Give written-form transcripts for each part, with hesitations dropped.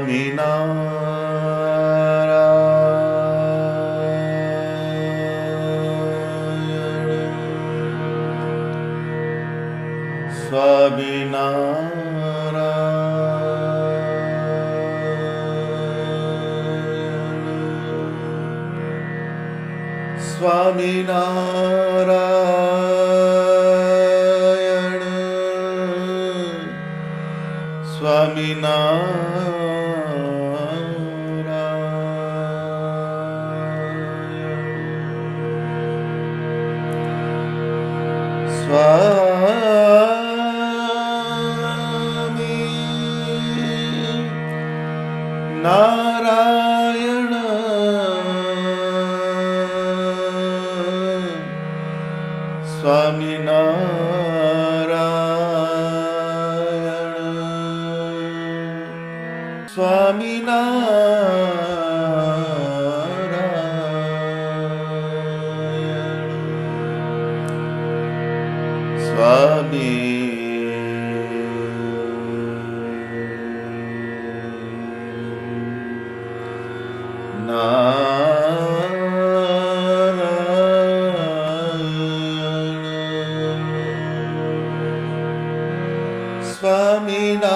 સ્વામિનારાયણ નારાયણ સ્વામિનારાયણ સ્વામિનારાયણ સ્વામી સ્વામિનારાયણ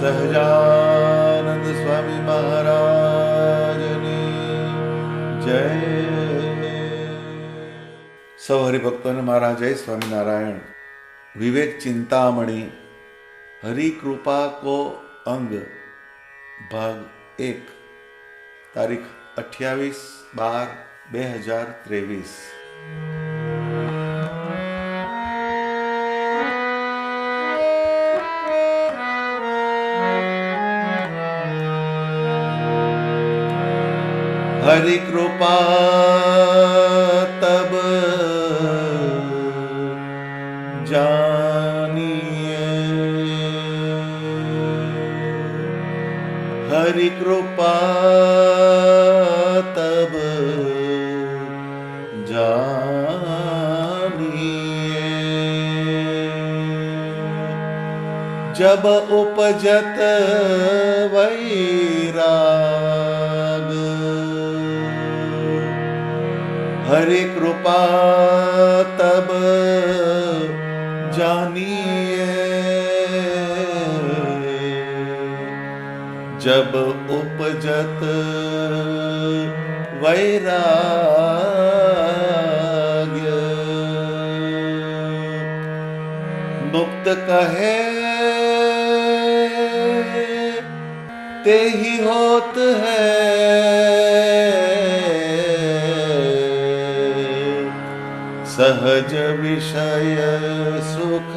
સહજાનંદ સ્વામી મહારાજની જય. સૌ હરિભક્તોને મારા જય સ્વામિનારાયણ. વિવેક ચિંતામણી હરિકૃપા કો અંગ ભાગ 1 તારીખ 28/12/2023. हरि कृपा तब जानिए, हरि कृपा तब जानिए, जब उपजत वैराग, हरि कृपा तब जानिए, जब उपजत वैराग्य, मुक्त कहे ते ही होत है, सहज विषय सुख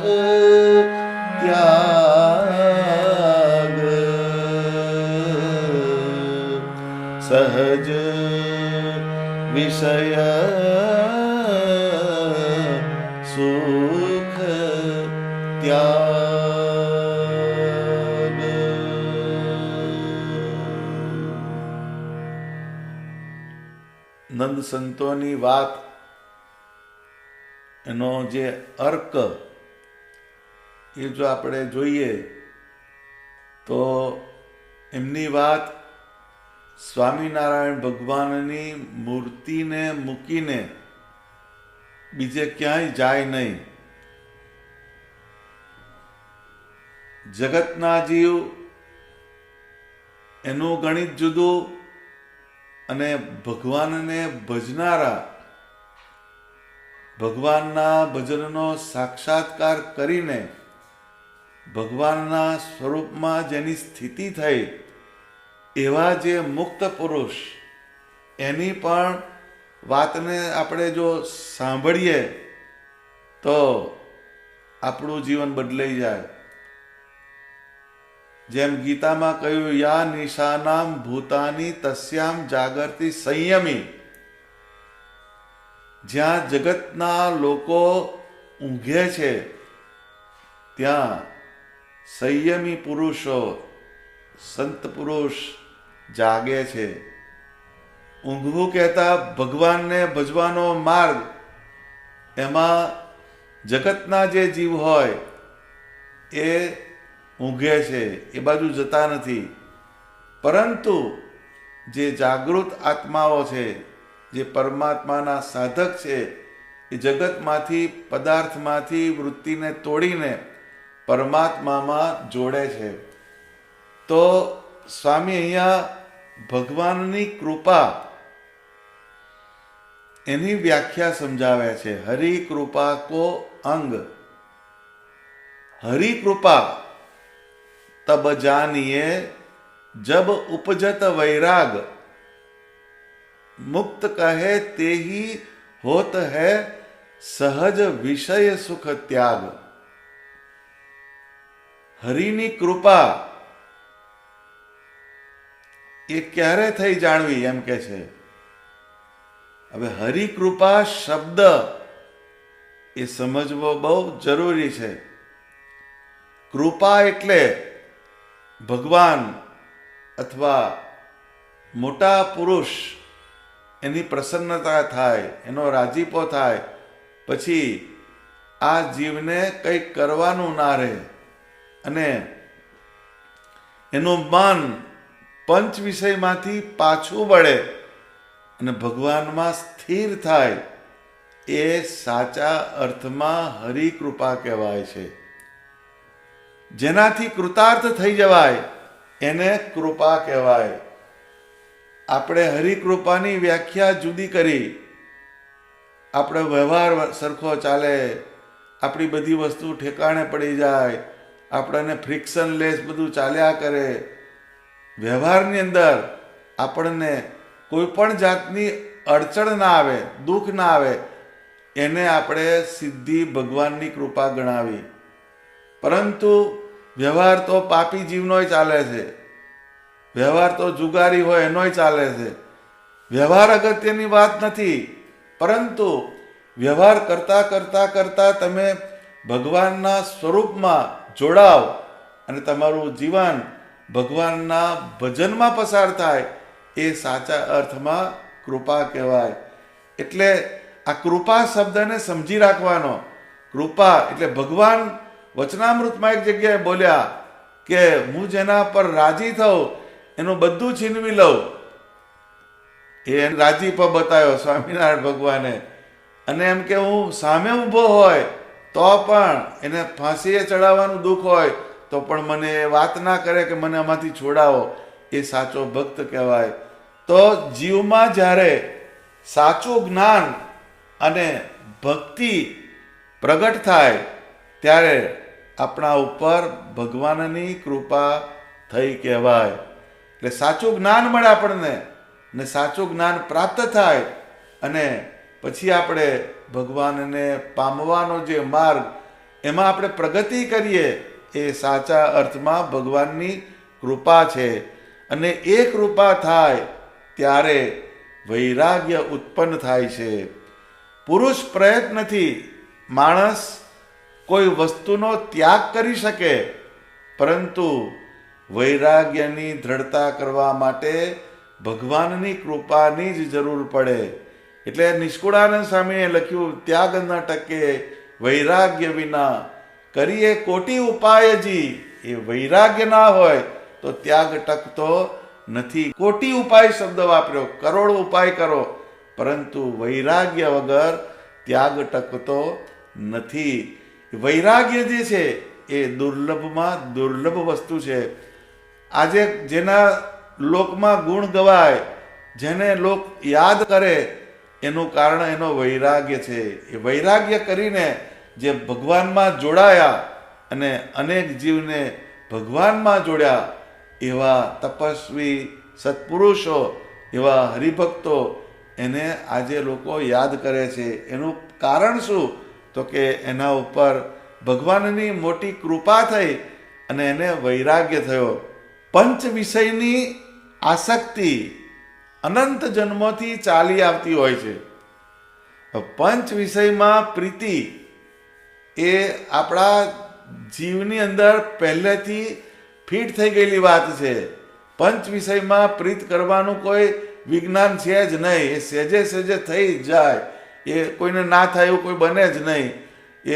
त्याग, सहज विषय सुख त्याग. નંદ સંતોની વાત, એનો જે અર્ક એ જો આપણે જોઈએ તો એમની વાત સ્વામિનારાયણ ભગવાનની મૂર્તિને મૂકીને બીજે ક્યાંય જાય નહીં. જગતના જીવ એનું ગણિત જુદું અને ભગવાનને ભજનારા ભગવાનના ભજનનો સાક્ષાત્કાર કરીને ભગવાનના સ્વરૂપમાં જેની સ્થિતિ થઈ એવા જે મુક્ત પુરુષ એની પણ વાતને આપણે જો સાંભળીએ તો આપણું જીવન બદલાઈ જાય. જેમ ગીતામાં કહ્યું, યા નિશાનામ ભૂતાની તસ્યામ જાગૃતિ સંયમી. જ્યાં જગતના લોકો ઊંઘે છે ત્યાં સંયમી પુરુષો, સંત પુરુષ જાગે છે. ઊંઘવું કહેતા ભગવાનને ભજવાનો માર્ગ, એમાં જગતના જે જીવ હોય એ ઊંઘે છે, એ બાજુ જતા નથી. પરંતુ જે જાગૃત આત્માઓ છે, જે પરમાત્માના સાધક છે, એ જગતમાંથી, પદાર્થમાંથી વૃત્તિને તોડીને પરમાત્મામાં જોડે છે. તો સ્વામી અહીંયા ભગવાનની કૃપા એની વ્યાખ્યા સમજાવે છે. હરિ કૃપા કો અંગ, હરિ કૃપા તબ જાનિએ જબ ઉપજત વૈરાગ, મુક્ત કહે તે ही होत है સહજ વિષય સુખ ત્યાગ. હરિની કૃપા એ ક્યારે થઈ જાણવી એમ કે છે. હવે હરિકૃપા શબ્દ એ સમજવો બહુ જરૂરી છે. કૃપા એટલે ભગવાન અથવા મોટા પુરુષ એની પ્રસન્નતા થાય, એનો રાજીપો થાય, પછી આ જીવને કંઈક કરવાનું ના રહે અને એનું મન પંચ વિષયમાંથી પાછું વળે અને ભગવાનમાં સ્થિર થાય, એ સાચા અર્થમાં હરિકૃપા કહેવાય છે. જેનાથી કૃતાર્થ થઈ જવાય એને કૃપા કહેવાય. આપણે હરિકૃપાની વ્યાખ્યા જુદી કરી. આપણો વ્યવહાર સરખો ચાલે, આપણી બધી વસ્તુ ઠેકાણે પડી જાય, આપણને ફ્રિક્શનલેસ બધું ચાલ્યા કરે, વ્યવહારની અંદર આપણને કોઈ પણ જાતની અડચણ ના આવે, દુઃખ ના આવે, એને આપણે સીધી ભગવાનની કૃપા ગણાવી. પરંતુ વ્યવહાર તો પાપી જીવનોય ચાલે છે, વ્યવહાર તો જુગારી હોય એનોય ચાલે છે. વ્યવહાર અગત્યની વાત નથી, પરંતુ વ્યવહાર કરતા કરતા કરતા તમે ભગવાનના સ્વરૂપમાં જોડાવ અને તમારું જીવન ભગવાનના ભજનમાં પસાર થાય, એ સાચા અર્થમાં કૃપા કહેવાય. એટલે આ કૃપા શબ્દને સમજી રાખવાનો. કૃપા એટલે ભગવાન વચનામૃતમાં એક જગ્યાએ બોલ્યા કે હું જેના પર રાજી થઉં એનું બધું છીનવી લઉં. એ રાજીપો બતાવ્યો સ્વામિનારાયણ ભગવાને. અને એમ કે હું સામે ઊભો હોય તો પણ એને ફાંસીએ ચડાવવાનું દુઃખ હોય તો પણ મને એ વાત ના કરે કે મને આમાંથી છોડાવો, એ સાચો ભક્ત કહેવાય. તો જીવમાં જ્યારે સાચું જ્ઞાન અને ભક્તિ પ્રગટ થાય ત્યારે આપણા ઉપર ભગવાનની કૃપા થઈ કહેવાય. એટલે સાચું જ્ઞાન મળે આપણને ને સાચું જ્ઞાન પ્રાપ્ત થાય અને પછી આપણે ભગવાનને પામવાનો જે માર્ગ, એમાં આપણે પ્રગતિ કરીએ, એ સાચા અર્થમાં ભગવાનની કૃપા છે. અને એ કૃપા થાય ત્યારે વૈરાગ્ય ઉત્પન્ન થાય છે. પુરુષ પ્રયત્નથી માણસ કોઈ વસ્તુનો ત્યાગ કરી શકે, પરંતુ વૈરાગ્યની દ્રઢતા કરવા માટે ભગવાનની કૃપાની જ જરૂર પડે. એટલે નિષ્કુળાનંદ સ્વામીએ લખ્યું, ત્યાગ ન ટકે વૈરાગ્ય વિના, કરીએ કોટી ઉપાયજી. એ વૈરાગ્ય ના હોય તો ત્યાગ ટકતો નથી. કોટી ઉપાય શબ્દ વાપર્યો, કરોડો ઉપાય કરો, પરંતુ વૈરાગ્ય વગર ત્યાગ ટકતો નથી. વૈરાગ્ય જે છે એ દુર્લભમાં દુર્લભ વસ્તુ છે. આજે જેના લોકમાં ગુણ ગવાય, જેને લોક યાદ કરે, એનું કારણ એનો વૈરાગ્ય છે. એ વૈરાગ્ય કરીને જે ભગવાનમાં જોડાયા અને અનેક જીવને ભગવાનમાં જોડ્યા, એવા તપસ્વી સત્પુરુષો, એવા હરિભક્તો, એને આજે લોકો યાદ કરે છે. એનું કારણ શું? તો કે એના ઉપર ભગવાનની મોટી કૃપા થઈ અને એને વૈરાગ્ય થયો. પંચ વિષયની આસક્તિ અનંત જન્મોથી ચાલી આવતી હોય છે. પંચ વિષયમાં પ્રીતિ એ આપણા જીવની અંદર પહેલેથી ફિટ થઈ ગયેલી વાત છે. પંચ વિષયમાં પ્રીત કરવાનું કોઈ વિજ્ઞાન છે જ નહીં. એ સહેજે સહેજે થઈ જ જાય. એ કોઈને ના થાય એવું કોઈ બને જ નહીં. એ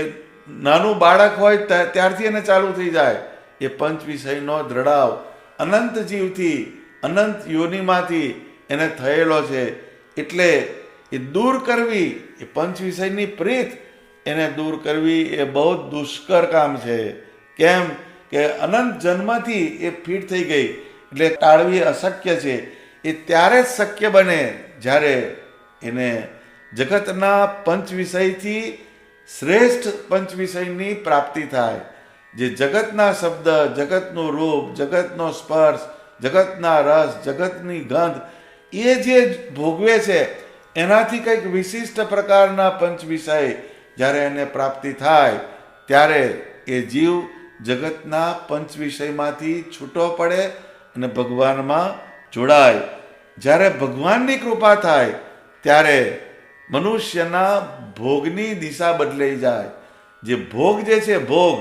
નાનું બાળક હોય ત્યારથી એને ચાલુ થઈ જાય. એ પંચ વિષયનો દ્રઢાવ અનંત જીવથી, અનંત યોનિમાંથી એને થયેલો છે. એટલે એ દૂર કરવી, એ પંચ વિષયની પ્રીત એને દૂર કરવી એ બહુ દુષ્કર કામ છે. કેમ કે અનંત જન્મથી એ ફિટ થઈ ગઈ, એટલે ટાળવી અશક્ય છે. એ ત્યારે જ શક્ય બને જ્યારે એને જગતના પંચ વિષયથી શ્રેષ્ઠ પંચ વિષયની પ્રાપ્તિ થાય. જે જગતના શબ્દ, જગતનું રૂપ, જગતનો સ્પર્શ, જગતના રસ, જગતની ગંધ, એ જે ભોગવે છે એનાથી કંઈક વિશિષ્ટ પ્રકારના પંચ વિષય જ્યારે એને પ્રાપ્તિ થાય, ત્યારે એ જીવ જગતના પંચ વિષયમાંથી છૂટો પડે અને ભગવાનમાં જોડાય. જ્યારે ભગવાનની કૃપા થાય ત્યારે મનુષ્યના ભોગની દિશા બદલાઈ જાય. જે ભોગ જે છે, ભોગ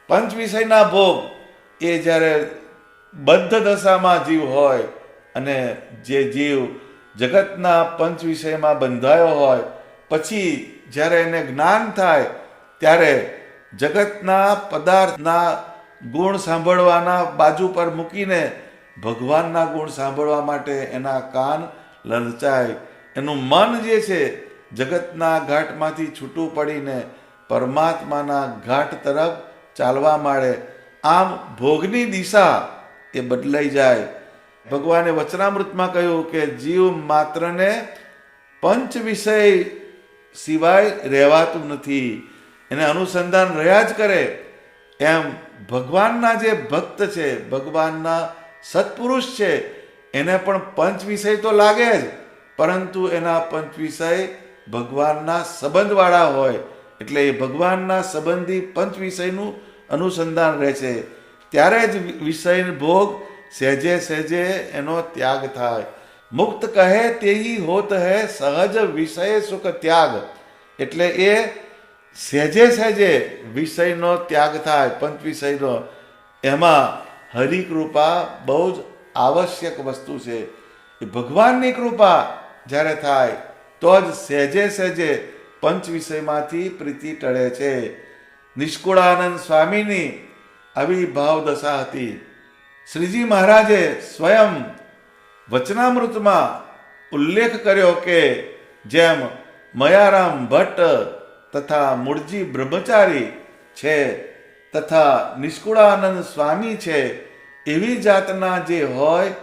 પંચ વિષયના ભોગ, એ જ્યારે બદ્ધ દશામાં જીવ હોય અને જે જીવ જગતના પંચ વિષયમાં બંધાયો હોય, પછી જ્યારે એને જ્ઞાન થાય ત્યારે જગતના પદાર્થના ગુણ સાંભળવાના બાજુ પર મૂકીને ભગવાનના ગુણ સાંભળવા માટે એના કાન લલચાય. એનું મન જે છે જગતના ઘાટમાંથી છૂટું પડીને પરમાત્માના ઘાટ તરફ ચાલવા માંડે. આમ ભોગની દિશા એ બદલાઈ જાય. ભગવાને વચનામૃતમાં કહ્યું કે જીવ માત્રને પંચ વિષય સિવાય રહેવાતું નથી, એને અનુસંધાન રહ્યા જ કરે. એમ ભગવાનના જે ભક્ત છે, ભગવાનના સત્પુરુષ છે, એને પણ પંચ વિષય તો લાગે જ, પરંતુ એના પંચ વિષય ભગવાનના સંબંધવાળા હોય. એટલે એ ભગવાનના સંબંધી પંચ વિષયનું અનુસંધાન રહે છે. ત્યારે જ વિષય ભોગ સહેજે સહેજે એનો ત્યાગ થાય. મુક્ત કહે તેહી હોત હૈ સહજ વિષય સુખ ત્યાગ. એટલે એ સહેજે સહેજે વિષયનો ત્યાગ થાય, પંચ વિષયનો. એમાં હરિકૃપા બહુ જ આવશ્યક વસ્તુ છે. એ ભગવાનની કૃપા જ્યારે થાય તો જ સહેજે સહેજે પંચ વિષયમાંથી પ્રીતિ ટળે છે. નિષ્કુળાનંદ સ્વામીની આવી ભાવ દશા હતી. શ્રીજી મહારાજે સ્વયં વચનામૃતમાં ઉલ્લેખ કર્યો કે જેમ મયારામ ભટ્ટ તથા મૂળજી બ્રહ્મચારી છે તથા નિષ્કુળાનંદ સ્વામી છે, એવી જાતના જે હોય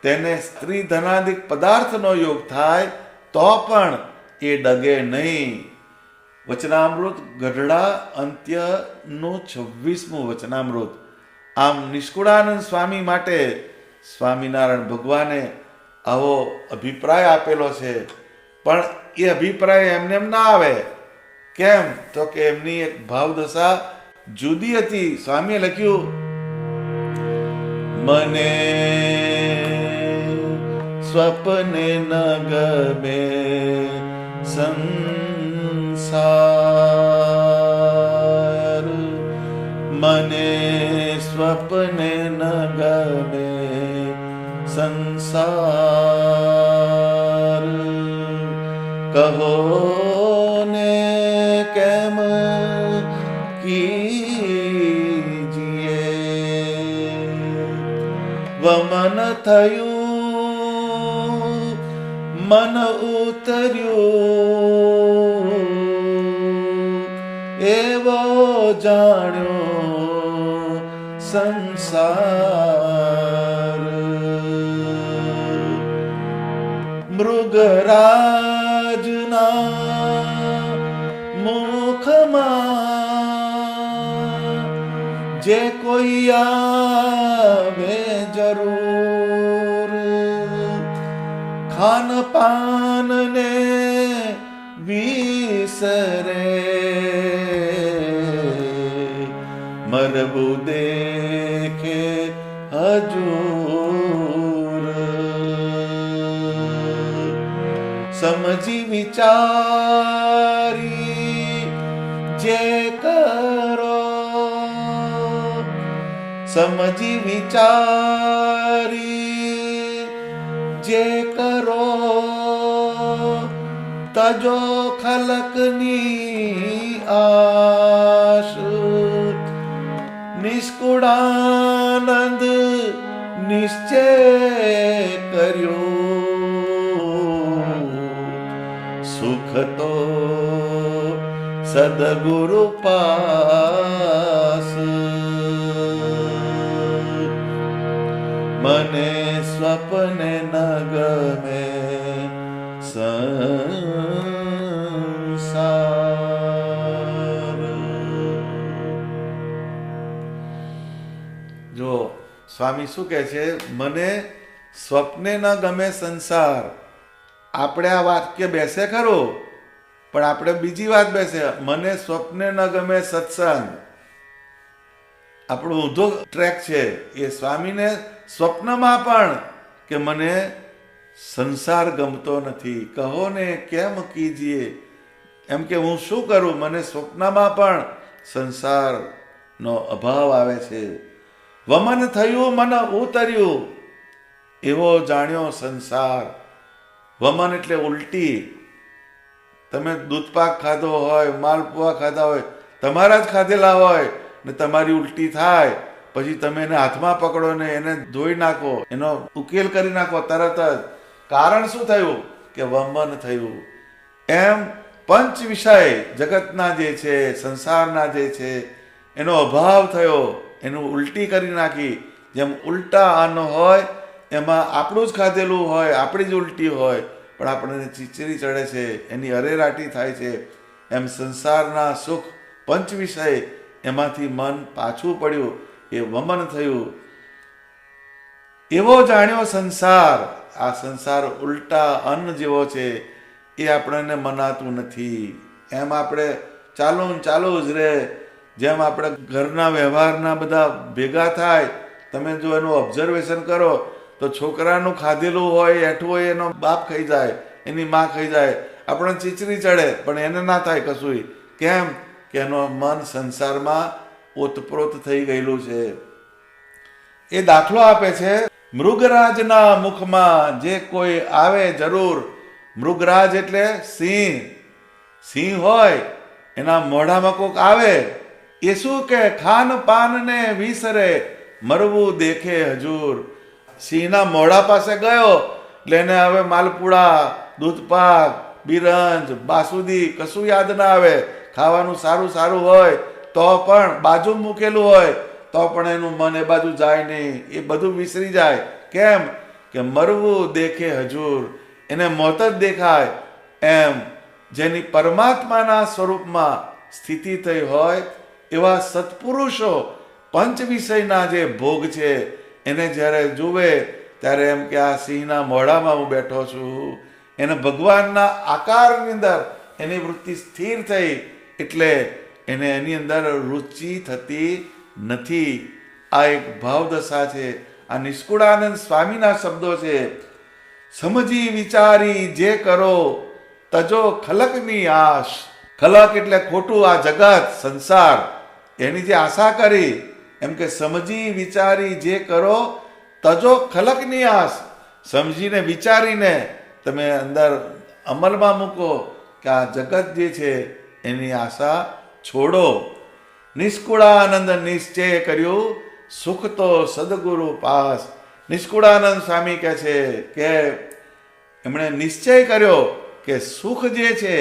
તેને સ્ત્રી ધનાદિક પદાર્થનો યોગ થાય તો પણ એ ડગે નહીં. વચનામૃત ગઢડા અંત્યનું 26મું વચનામૃત. આમ નિષ્કુળાનંદ સ્વામી માટે સ્વામિનારાયણ ભગવાને આવો અભિપ્રાય આપેલો છે. પણ એ અભિપ્રાય એમને એમ ના આવે. કેમ? તો કે એમની એક ભાવદશા જુદી હતી. સ્વામીએ લખ્યું, મને સ્વપ્ને ન ગમે સંસાર, મને સ્વપ્ને ન ગમે સંસાર, કહો ને કેમ કીજીએ, વમન થયું મન ઉતર્યું, એવો જાણ્યો સંસાર. મૃગરાજ સ્વપ્નમાં જે કોઈ આવે જરૂર, ખાન પાન ને વિસરે, મરવું દેખે હજૂર, સમજી વિચારી જે કરો, સમજી વિચારી જે કરો, તજો ખલકની આશ, નિષ્કુળાનંદ નિશ્ચય કર્યો, સુખ તો સદગુરુ પાસ, મને સ્વપ્ને ન ગમે સંસાર. જો સ્વામી શું કહે છે, મને સ્વપ્ને ન ગમે સંસાર. આપણે આ વાક્ય બેસે ખરું, પણ આપણે બીજી વાત બેસે, મને સ્વપ્ને ન ગમે સત્સંગ. આપણો ઊંધો ટ્રેક છે. એ સ્વામીને સ્વપ્નમાં પણ કે મને સંસાર ગમતો નથી, કહો ને કેમ કીજીએ, એમ કે હું શું કરું, મને સ્વપ્નમાં પણ સંસારનો અભાવ આવે છે. વમન થયું મન ઉતર્યું, એવો જાણ્યો સંસાર. વમન એટલે ઉલટી. તમે દૂધપાક ખાધો હોય, માલપુઆ ખાધા હોય, તમારા જ ખાધેલા હોય ને તમારી ઉલટી થાય, પછી તમે એને હાથમાં પકડો ને એને ધોઈ નાખો, એનો ઉકેલ કરી નાખો તરત જ. કારણ શું થયું કે વમન થયું. એમ પંચ વિષય જગતના જે છે, સંસારના જે છે, એનો અભાવ થયો, એનું ઉલટી કરી નાખી. જેમ ઉલટા અન્ન હોય એમાં આપણું જ ખાધેલું હોય, આપણી જ ઉલટી હોય, પણ આપણને ચીચરી ચડે છે, એની અરેરાટી થાય છે. એમ સંસારના સુખ પંચ વિષય એમાંથી મન પાછું પડ્યું, એ વમન થયું. એવો જાણ્યો સંસાર. આ સંસાર ઉલટા અન્ન જેવો છે, એ આપણને મનાતું નથી. એમ આપણે ચાલુ જ રહે. જેમ આપણે ઘરના વ્યવહારના બધા ભેગા થાય, તમે જો એનું ઓબ્ઝર્વેશન કરો તો છોકરાનું ખાધેલું હોય, એઠું હોય, એનો બાપ ખાઈ જાય, એની માં ખાઈ જાય, આપણને ચીચરી ચડે, પણ એને ના થાય કશું. કેમ કે એનો મન સંસારમાં ઓતપ્રોત થઈ ગયેલું છે. એ દાખલો આપે છે, મૃગરાજના મુખમાં જે કોઈ આવે જરૂર. મૃગરાજ એટલે સિંહ. સિંહ હોય એના મોઢામાં કોક આવે, એ શું કે ખાન પાન ને વિસરે, મરવું દેખે હજૂર. સિંહના મોઢા પાસે ગયો એટલે એને હવે માલપુડા, દૂધપાક, બિરંજ, બાસુદી કશું યાદ ના આવે. ખાવાનું સારું સારું હોય તો પણ, બાજુ મૂકેલું હોય તો પણ એનું મન એ બાજુ જાય નહીં, એ બધું વિસરી જાય. કેમ કે મરવું દેખે હજૂર, એને મોત જ દેખાય. એમ જેની પરમાત્માના સ્વરૂપમાં સ્થિતિ થઈ હોય એવા સત્પુરુષો પંચ વિષયના જે ભોગ છે એને જ્યારે જુએ ત્યારે એમ કે આ સિંહના મોઢામાં હું બેઠો છું. એને ભગવાનના આકારની અંદર એની વૃત્તિ સ્થિર થઈ, એટલે એને એની અંદર રુચિ થતી નથી. આ એક ભાવદશા છે. આ નિષ્કુળાનંદ સ્વામીના શબ્દો છે. સમજી વિચારી જે કરો, તજો ખલકની આશ. ખલક એટલે ખોટું, આ જગત સંસાર, એની જે આશા કરી, એમ કે સમજી વિચારી જે કરો, તજો ખલકની આશ. સમજીને વિચારીને તમે અંદર અમલમાં મૂકો કે આ જગત જે છે એની આશા છોડો. નિષ્કુળાનંદ નિશ્ચય કર્યું, સુખ તો સદગુરુ પાસ. નિષ્કુળાનંદ સ્વામી કહે છે કે એમણે નિશ્ચય કર્યો કે સુખ જે છે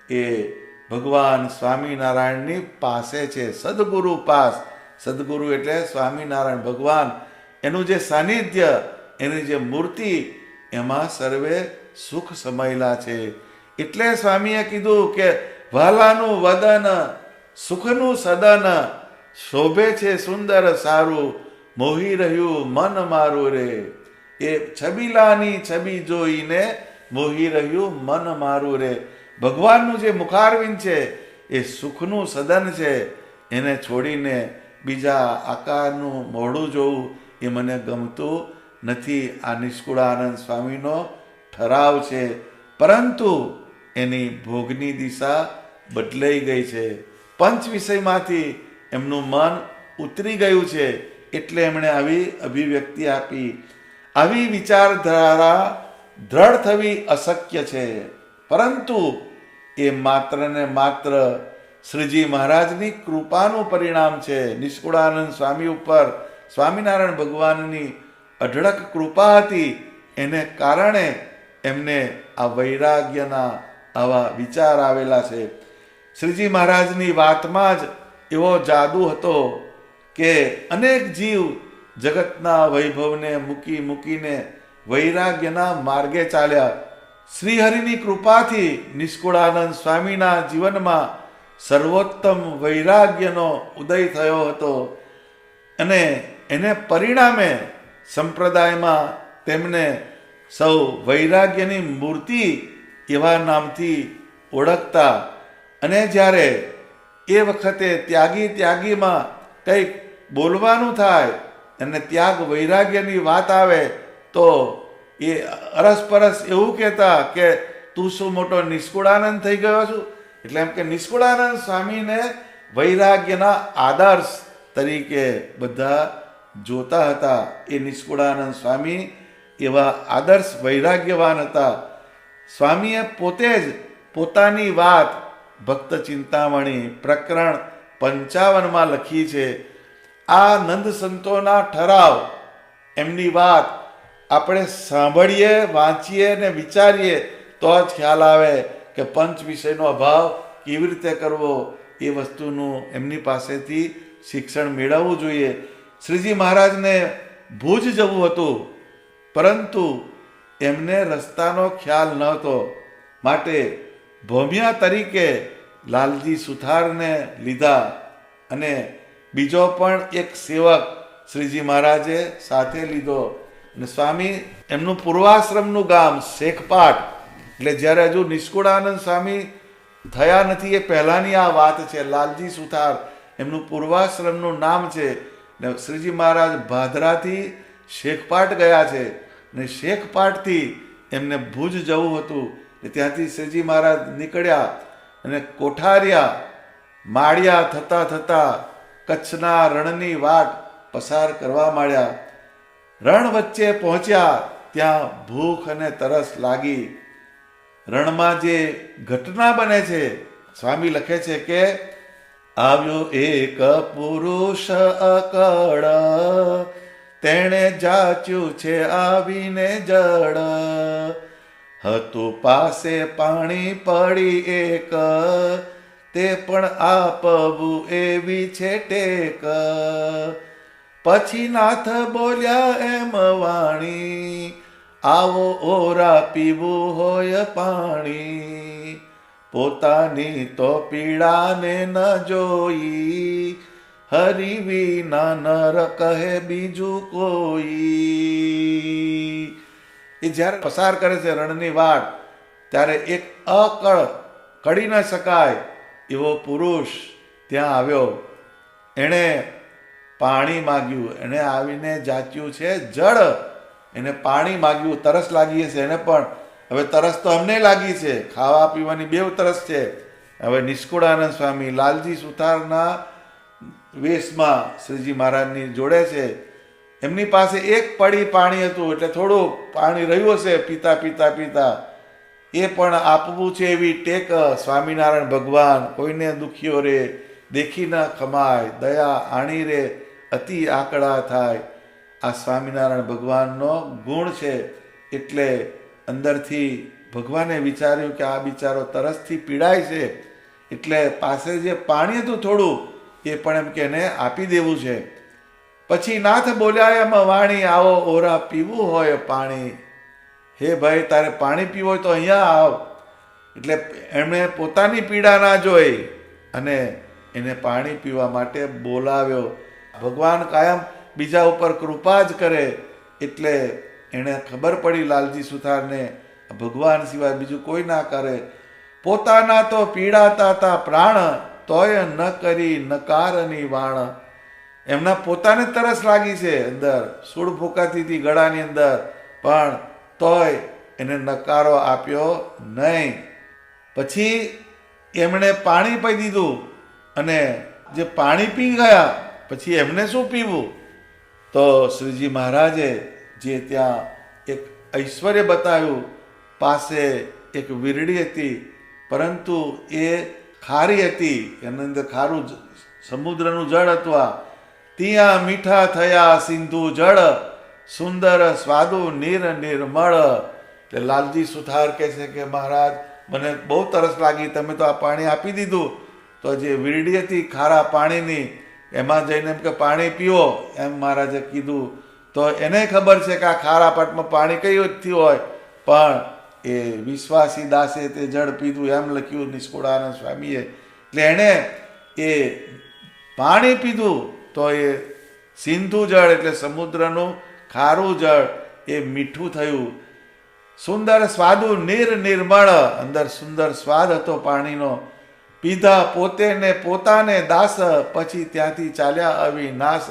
એ ભગવાન સ્વામિનારાયણની પાસે છે, સદગુરુ પાસ. સદગુરુ એટલે સ્વામિનારાયણ ભગવાન, એનું જે સાનિધ્ય, એની જે મૂર્તિ, એમાં સર્વે સુખ સમાયેલા છે. એટલે સ્વામીએ કીધું કે વાલાનું વદન સુખનું સદન શોભે છે સુંદર સારું, મોહી રહ્યું મન મારું રે. એ છબીલાની છબી જોઈને મોહી રહ્યું મન મારું રે. ભગવાનનું જે મુખારવિંદ છે એ સુખનું સદન છે, એને છોડીને બીજા આકારનું મોઢું જોવું એ મને ગમતું નથી. આ નિષ્કુળાનંદ સ્વામીનો ઠરાવ છે. પરંતુ એની ભોગની દિશા બદલાઈ ગઈ છે. પંચ વિષયમાંથી એમનું મન ઉતરી ગયું છે, એટલે એમણે આવી અભિવ્યક્તિ આપી. આવી વિચારધારા દ્રઢ થવી અશક્ય છે, પરંતુ એ માત્ર ને માત્ર શ્રીજી મહારાજની કૃપાનું પરિણામ છે. નિષ્કુળાનંદ સ્વામી ઉપર સ્વામિનારાયણ ભગવાનની અઢળક કૃપા હતી. એને કારણે એમને આ વૈરાગ્યના આવા વિચાર આવેલા છે. શ્રીજી મહારાજની વાતમાં જ એવો જાદુ હતો કે અનેક જીવ જગતના વૈભવને મૂકીને વૈરાગ્યના માર્ગે ચાલ્યા. શ્રીહરિની કૃપાથી નિષ્કુળાનંદ સ્વામીના જીવનમાં સર્વોત્તમ વૈરાગ્યનો ઉદય થયો હતો અને એને પરિણામે સંપ્રદાયમાં તેમને સૌ વૈરાગ્યની મૂર્તિ એવા નામથી ઓળખતા. અને જ્યારે એ વખતે ત્યાગીમાં કંઈક બોલવાનું થાય અને ત્યાગ વૈરાગ્યની વાત આવે તો એ અરસપરસ એવું કહેતા કે તું શું મોટો નિષ્કુળાનંદ થઈ ગયો છું. એટલે એમ કે નિષ્કુળાનંદ સ્વામીને વૈરાગ્યના આદર્શ તરીકે બધા જોતા હતા. એ નિષ્કુળાનંદ સ્વામી એવા આદર્શ વૈરાગ્યવાન હતા. સ્વામીએ પોતે જ પોતાની વાત ભક્ત ચિંતામણી પ્રકરણ 55 લખી છે. આ નંદ સંતોના ઠરાવ, એમની વાત આપણે સાંભળીએ, વાંચીએ ને વિચારીએ તો જ ખ્યાલ આવે કે પંચ વિષયનો અભાવ કેવી રીતે કરવો. એ વસ્તુનું એમની પાસેથી શિક્ષણ મેળવવું જોઈએ. શ્રીજી મહારાજને ભુજ જવું હતું, પરંતુ એમને રસ્તાનો ખ્યાલ નહોતો, માટે ભોમિયા તરીકે લાલજી સુથારને લીધા અને બીજો પણ એક સેવક શ્રીજી મહારાજે સાથે લીધો. અને સ્વામી એમનું પૂર્વાશ્રમનું ગામ શેખપાટ, એટલે જ્યારે હજુ નિષ્કુળાનંદ સ્વામી થયા નથી એ પહેલાંની આ વાત છે. લાલજી સુથાર એમનું પૂર્વાશ્રમનું નામ છે. ને શ્રીજી મહારાજ ભાદરાથી શેખપાટ ગયા છે ને શેખપાટથી એમને ભુજ જવું હતું. ત્યાંથી શ્રીજી મહારાજ નીકળ્યા અને કોઠારિયા માળિયા થતા કચ્છના રણની વાટ પસાર કરવા માંડ્યા. રણ વચ્ચે પહોંચ્યા ત્યાં ભૂખ અને તરસ લાગી. રણમાં જે ઘટના બને છે, સ્વામી લખે છે કે આવ્યો એક પુરુષ અકળ, તેણે જાચ્યું છે આવીને જળ. હતું પાસે પાણી પડી એક, તે પણ આપવું એવી છે ટેક. પછી નાથ બોલ્યા એમ વાણી, આવો ઓરા પીવું હોય પાણી. પોતાની તો પીડાને ન જોઈ, હરિ વિના નર કહે બીજું કોઈ. એ જ્યારે પસાર કરે છે રણની વાટ, ત્યારે એક અકળ, કડી ન શકાય એવો પુરુષ ત્યાં આવ્યો. એણે પાણી માગ્યું, એણે આવીને જાચ્યું છે જળ. એને પાણી માગ્યું, તરસ લાગી છે એને પણ. હવે તરસ તો અમને લાગી છે, ખાવા પીવાની બેવ તરસ છે. હવે નિષ્કુળાનંદ સ્વામી લાલજી સુથારના વેશમાં શ્રીજી મહારાજની જોડે છે. એમની પાસે એક પડી પાણી હતું, એટલે થોડું પાણી રહ્યું હશે પીતા. એ પણ આપવું છે એવી ટેક. સ્વામિનારાયણ ભગવાન કોઈને દુખ્યો રે, દેખી ન ખમાય, દયા આણી રે અતિ આકડા થાય. આ સ્વામિનારાયણ ભગવાનનો ગુણ છે. એટલે અંદરથી ભગવાને વિચાર્યું કે આ બિચારો તરસથી પીડાય છે, એટલે પાસે જે પાણી હતું થોડું એ પણ એમ કે એને આપી દેવું છે. પછી નાથ બોલ્યા એમ વાણી, આવો ઓરા પીવું હોય પાણી. હે ભાઈ, તારે પાણી પીવું હોય તો અહીંયા આવ. એટલે એમણે પોતાની પીડા ના જોઈ અને એને પાણી પીવા માટે બોલાવ્યો. ભગવાન કાયમ બીજા ઉપર કૃપા જ કરે એટલે એને ખબર પડી લાલજી સુથારને ભગવાન સિવાય બીજું કોઈ ના કરે. પોતાના તો પીડાતા હતા પ્રાણ, તોય ન કરી નકારની વાણ. એમના પોતાને તરસ લાગી છે, અંદર સૂળ ફૂંકાતી હતી ગળાની અંદર, પણ તોય એને નકારો આપ્યો નહીં. પછી એમણે પાણી પી દીધું અને જે પાણી પી ગયા પછી એમને શું પીવું? તો શ્રીજી મહારાજે જે ત્યાં એક ઐશ્વર્ય બતાવ્યું. પાસે એક વીરડી હતી, પરંતુ એ ખારી હતી, એની અંદર ખારું સમુદ્રનું જળ હતું. આ ત્યાં મીઠા થયા સિંધુ જળ, સુંદર સ્વાદુ નિર્મળ. એટલે લાલજી સુથાર કહે છે કે મહારાજ મને બહુ તરસ લાગી, તમે તો આ પાણી આપી દીધું. તો જે વીરડી હતી ખારા પાણીની, એમાં જઈને એમ કે પાણી પીવો એમ મહારાજે કીધું. તો એને ખબર છે કે આ ખારા પાટમાં પાણી કઈથી હોય, પણ એ વિશ્વાસી દાસે તે જળ પીધું એમ લખ્યું નિષ્કુળાનંદ સ્વામીએ. એટલે એણે એ પાણી પીધું તો એ સિંધુ જળ એટલે સમુદ્રનું ખારું જળ એ મીઠું થયું. સુંદર સ્વાદુ નિર્મળ, અંદર સુંદર સ્વાદ હતો પાણીનો. પીધા પોતે ને પોતાને દાસ, પછી ત્યાંથી ચાલ્યા અવિનાશ.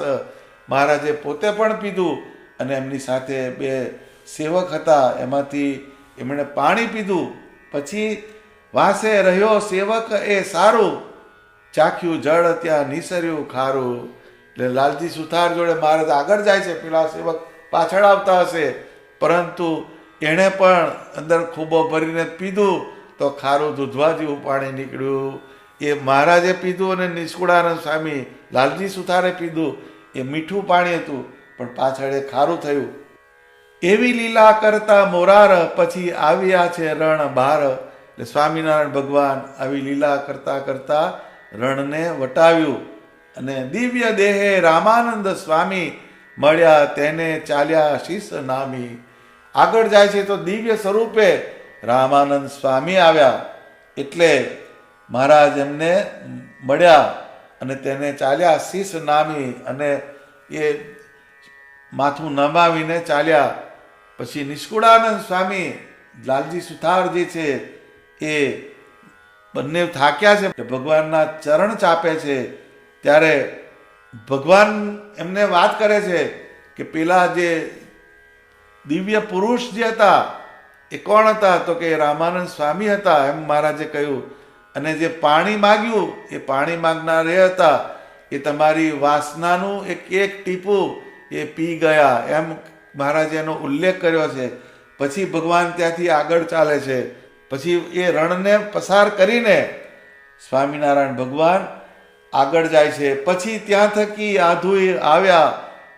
મહારાજે પોતે પણ પીધું અને એમની સાથે બે સેવક હતા, એમાંથી એમણે પાણી પીધું. પછી વાસે રહ્યો સેવક એ સારું, ચાખ્યું જળ ત્યાં નિસર્યું ખારું. એટલે લાલજી સુથાર જોડે મહારાજ આગળ જાય છે, પેલા સેવક પાછળ આવતા હશે, પરંતુ એણે પણ અંદર ખૂબો ભરીને પીધું તો ખારું દૂધવા જેવું પાણી નીકળ્યું. એ મહારાજે પીધું અને નિષ્કુળાનંદ સ્વામી લાલજી સુથારે પીધું. એ મીઠું પાણી હતું પણ પાછળ એ ખારું થયું. એવી લીલા કરતા મોરાર, પછી આવ્યા છે રણ બહાર. એટલે સ્વામિનારાયણ ભગવાન આવી લીલા કરતા કરતા રણને વટાવ્યું અને દિવ્ય દેહે રામાનંદ સ્વામી મળ્યા, તેને ચાલ્યા શીશ નામી. આગળ જાય છે તો દિવ્ય સ્વરૂપે રામાનંદ સ્વામી આવ્યા, એટલે મહારાજ એમને મળ્યા અને તેને ચાલ્યા શીશ નામી, અને એ માથું નમાવીને ચાલ્યા. પછી નિષ્કુળાનંદ સ્વામી લાલજી સુથાર જે છે એ બંને થાક્યા છે, ભગવાનના ચરણ ચાપે છે. ત્યારે ભગવાન એમને વાત કરે છે કે પેલા જે દિવ્ય પુરુષ જે હતા એ કોણ હતા? તો કે રામાનંદ સ્વામી હતા, એમ મહારાજે કહ્યું. અને જે પાણી માગ્યું એ પાણી માગનાર એ હતા, એ તમારી વાસનાનું એક એક ટીપું એ પી ગયા, એમ મહારાજે એનો ઉલ્લેખ કર્યો છે. પછી ભગવાન ત્યાંથી આગળ ચાલે છે. પછી એ રણને પસાર કરીને સ્વામિનારાયણ ભગવાન આગળ જાય છે. પછી ત્યાં થકી આધુય આવ્યા,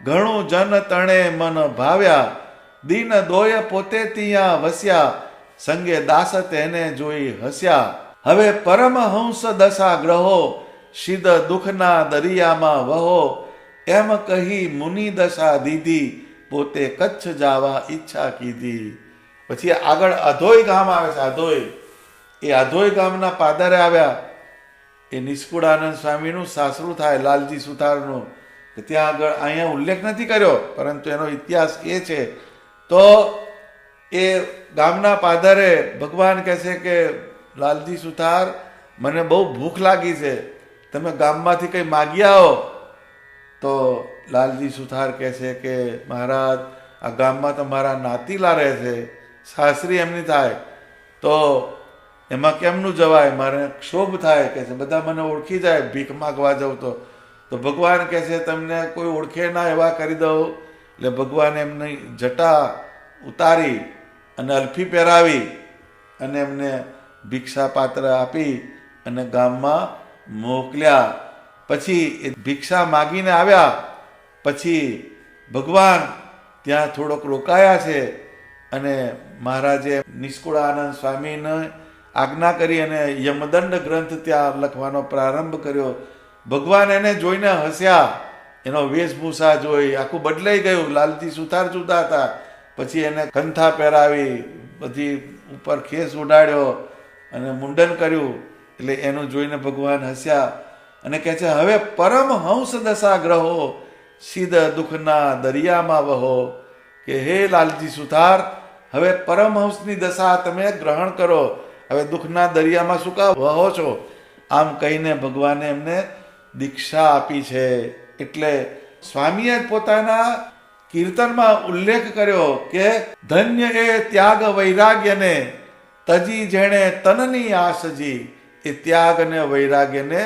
ઘણું જન તણે મન ભાવ્યા, દિન દોય પોતે ત્યાં વસ્યા, સંગે દાસ તેને જોઈ હસ્યા. હવે પરમહંસ દશા ગ્રહો, સિદ્ધ દુઃખના દરિયામાં વહો, એમ કહી મુનિ દશા દીધી, પોતે કચ્છ જાવા ઈચ્છા કીધી. પછી આગળ અધોઈ ગામ આવે છે. અધોઈ, એ અધોઈ ગામના પાદરે આવ્યા. એ નિષ્કુળાનંદ સ્વામીનું સાસરું થાય લાલજી સુથારનું. ત્યાં આગળ અહીંયા ઉલ્લેખ નથી કર્યો, પરંતુ એનો ઇતિહાસ એ છે. તો એ ગામના પાદરે ભગવાન કહે છે કે લાલજી સુથાર, મને બહુ ભૂખ લાગી છે, તમે ગામમાંથી કંઈ માગી આવો. તો લાલજી સુથાર કહે છે કે મહારાજ, આ ગામમાં તો મારા નાતીલા રહે છે, સાસરી એમની થાય, તો એમાં કેમનું જવાય? મારે ક્ષોભ થાય કે છે, બધા મને ઓળખી જાય ભીખ માગવા જાઉં તો ભગવાન કહે છે તમને કોઈ ઓળખે ના એવા કરી દઉં. એટલે ભગવાન એમની જટા ઉતારી અને અલ્ફી પહેરાવી અને એમને ભિક્ષા પાત્ર આપી અને ગામમાં મોકલ્યા. પછી એ ભિક્ષા માગીને આવ્યા. પછી ભગવાન ત્યાં થોડોક રોકાયા છે અને મહારાજે નિષ્કુળાનંદ સ્વામીને આજ્ઞા કરી અને યમદંડ ગ્રંથ ત્યાં લખવાનો પ્રારંભ કર્યો. ભગવાન એને જોઈને હસ્યા, એનો વેશભૂષા જોઈ આખું બદલાઈ ગયું. લાલજી સુથાર જુદા હતા, પછી એને કંથા પહેરાવી, બધી ઉપર ખેસ ઉડાડ્યો અને મુંડન કર્યું. એટલે એનું જોઈને ભગવાન હસ્યા અને કહે છે હવે પરમહંસ દશા ગ્રહો સીધ દુઃખના દરિયામાં વહો, કે હે લાલજી સુથાર, હવે પરમહંસની દશા તમે ગ્રહણ કરો, હવે દુઃખના દરિયામાં શું કા વહો છો? આમ કહીને ભગવાને એમને દીક્ષા આપી છે. એટલે સ્વામીએ પોતાના કીર્તનમાં ઉલ્લેખ કર્યો કે ધન્ય એ ત્યાગ વૈરાગ્યને તજી જેણે તનની આસજી. એ ત્યાગ અને વૈરાગ્યને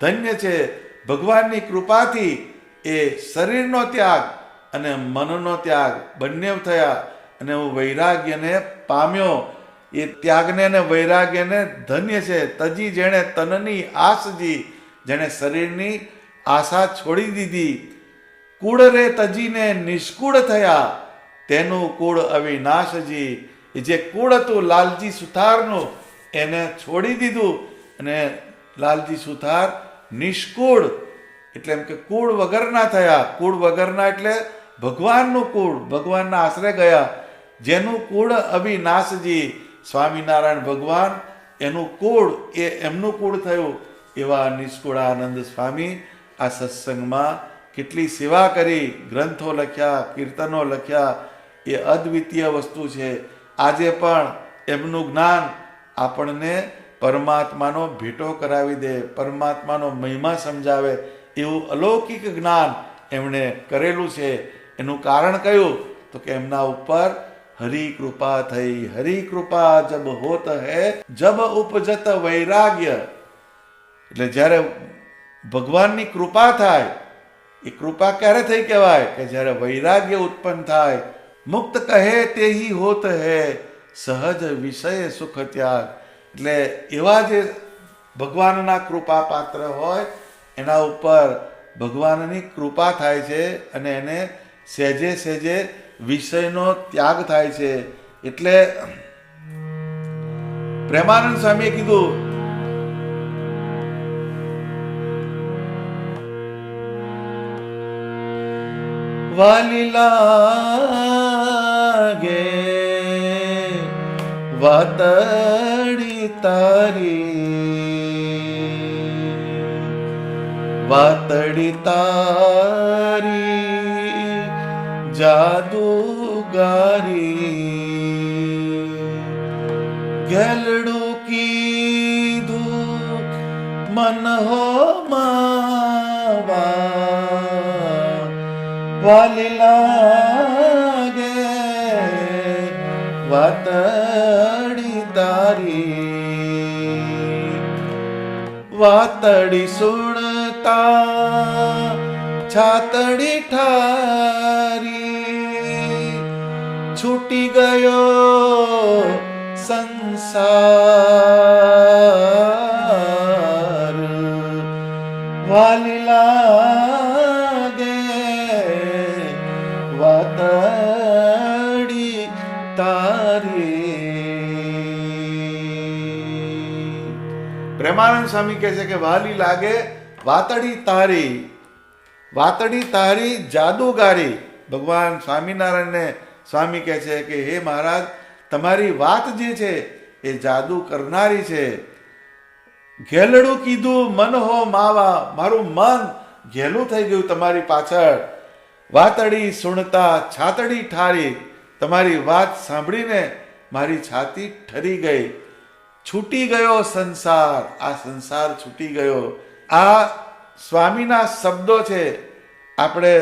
ધન્ય છે. ભગવાનની કૃપાથી એ શરીરનો ત્યાગ અને મનનો ત્યાગ બંને થયા અને હું વૈરાગ્યને પામ્યો. એ ત્યાગને અને વૈરાગ્યને ધન્ય છે. તજી જેણે તનની આસજી, જેણે શરીરની આશા છોડી દીધી. કુળ રે તજીને નિષ્કુળ થયા, તેનું કુળ અવિનાશજી. એ જે કુળ હતું લાલજી સુથારનું એને છોડી દીધું અને લાલજી સુથાર નિષ્કુળ, એટલે એમ કે કુળ વગરના થયા. કુળ વગરના એટલે ભગવાનનું કુળ, ભગવાનના આશરે ગયા. જેનું કુળ અવિનાશજી, સ્વામિનારાયણ ભગવાન એનું કુળ એ એમનું કુળ થયું. એવા નિષ્કુળાનંદ સ્વામી આ સત્સંગમાં કેટલી સેવા કરી, ગ્રંથો લખ્યા, કીર્તનો લખ્યા. એ અદ્વિતીય વસ્તુ છે. આજે પણ એમનું જ્ઞાન આપણને પરમાત્માનો ભેટો કરાવી દે, પરમાત્માનો મહિમા સમજાવે એવું અલૌકિક જ્ઞાન એમણે કરેલું છે. એનું કારણ કયું? તો કે એમના ઉપર હરિ કૃપા થઈ. હરિ કૃપા જબ હોત હૈ જબ ઉપજત વૈરાગ્ય. એટલે જ્યારે ભગવાનની કૃપા થાય, એ કૃપા ક્યારે થઈ કહેવાય? કે જ્યારે વૈરાગ્ય ઉત્પન્ન થાય. મુક્ત કહે તેહી હોત હૈ સહજ વિષય સુખ ત્યાગ. એટલે એવા જે ભગવાનના કૃપા પાત્ર હોય એના ઉપર ભગવાનની કૃપા થાય છે અને એને સહેજે સહેજે વિષયનો ત્યાગ થાય છે. એટલે પ્રેમાનંદ સ્વામીએ કીધું, વાલી લાગે વાતડી તારી જાદુગારી. ગેલડું કીધું મન હો માવા, વાલી લાગે વાતડી તારી. વાતડી સુણતા છાતડી ઠારી, છૂટી ગયો સંસાર. વાલી લાગે વાતડી તારી. પ્રેમાનંદ સ્વામી કહે છે કે વાલી લાગે વાતડી તારી. વાતડી તારી જાદુગારી. ભગવાન સ્વામિનારાયણને સ્વામી કહે છે કે હે મહારાજ, તમારી વાત જે છે એ જાદુ કરનારી છે. ઘેલડું કીધું મન હો માવા, મારું મન ઘેલું થઈ ગયું તમારી પાછળ. વાતડી સુણતા છાતડી ઠારી, તમારી વાત સાંભળીને મારી છાતી ઠરી ગઈ. છૂટી ગયો સંસાર, આ સંસાર છૂટી ગયો. આ સ્વામીના શબ્દો છે. આપણે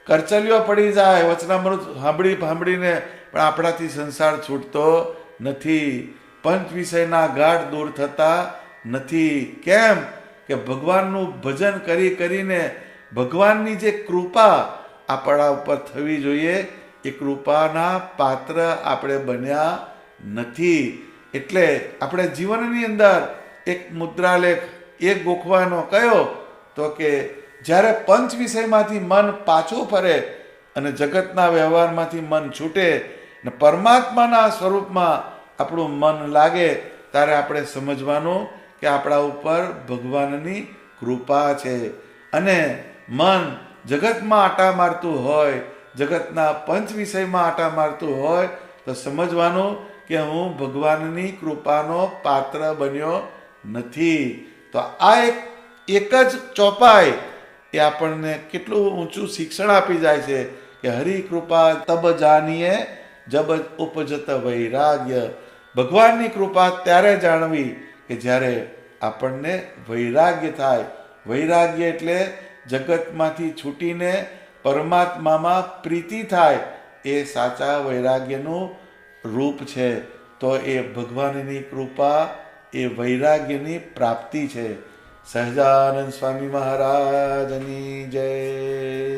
કરચલીઓ પડી જાય વચનામૃત સાંભળીને, પણ આપણાથી સંસાર છૂટતો નથી. પંચ વિષયના ગાઢ દૂર થતા નથી. કેમ? કે ભગવાનનું ભજન કરી કરીને ભગવાનની જે કૃપા આપણા ઉપર થવી જોઈએ એ કૃપાના પાત્ર આપણે બન્યા નથી. એટલે આપણે જીવનની અંદર એક મુદ્રાલેખ એક ગોખવાનો કયો? તો કે જ્યારે પંચ વિષયમાંથી મન પાછું ફરે અને જગતના વ્યવહારમાંથી મન છૂટે ને પરમાત્માના સ્વરૂપમાં આપણું મન લાગે, ત્યારે આપણે સમજવાનું કે આપણા ઉપર ભગવાનની કૃપા છે. અને મન જગતમાં આટા મારતું હોય, જગતના પંચ વિષયમાં આટા મારતું હોય તો સમજવાનું કે હું ભગવાનની કૃપાનો પાત્ર બન્યો નથી. તો આ એક એક જ ચોપાઈ એ આપણને કેટલું ઊંચું શિક્ષણ આપી જાય છે કે હરિ કૃપા તબ જાનીએ જબ ઉપજત વૈરાગ્ય. ભગવાનની કૃપા ત્યારે જાણવી કે જ્યારે આપણને વૈરાગ્ય થાય. વૈરાગ્ય એટલે જગતમાંથી છૂટીને પરમાત્મામાં પ્રીતિ થાય, એ સાચા વૈરાગ્યનું રૂપ છે. તો એ ભગવાનની કૃપા એ વૈરાગ્યની પ્રાપ્તિ છે. સહજાનંદ સ્વામી મહારાજની જય.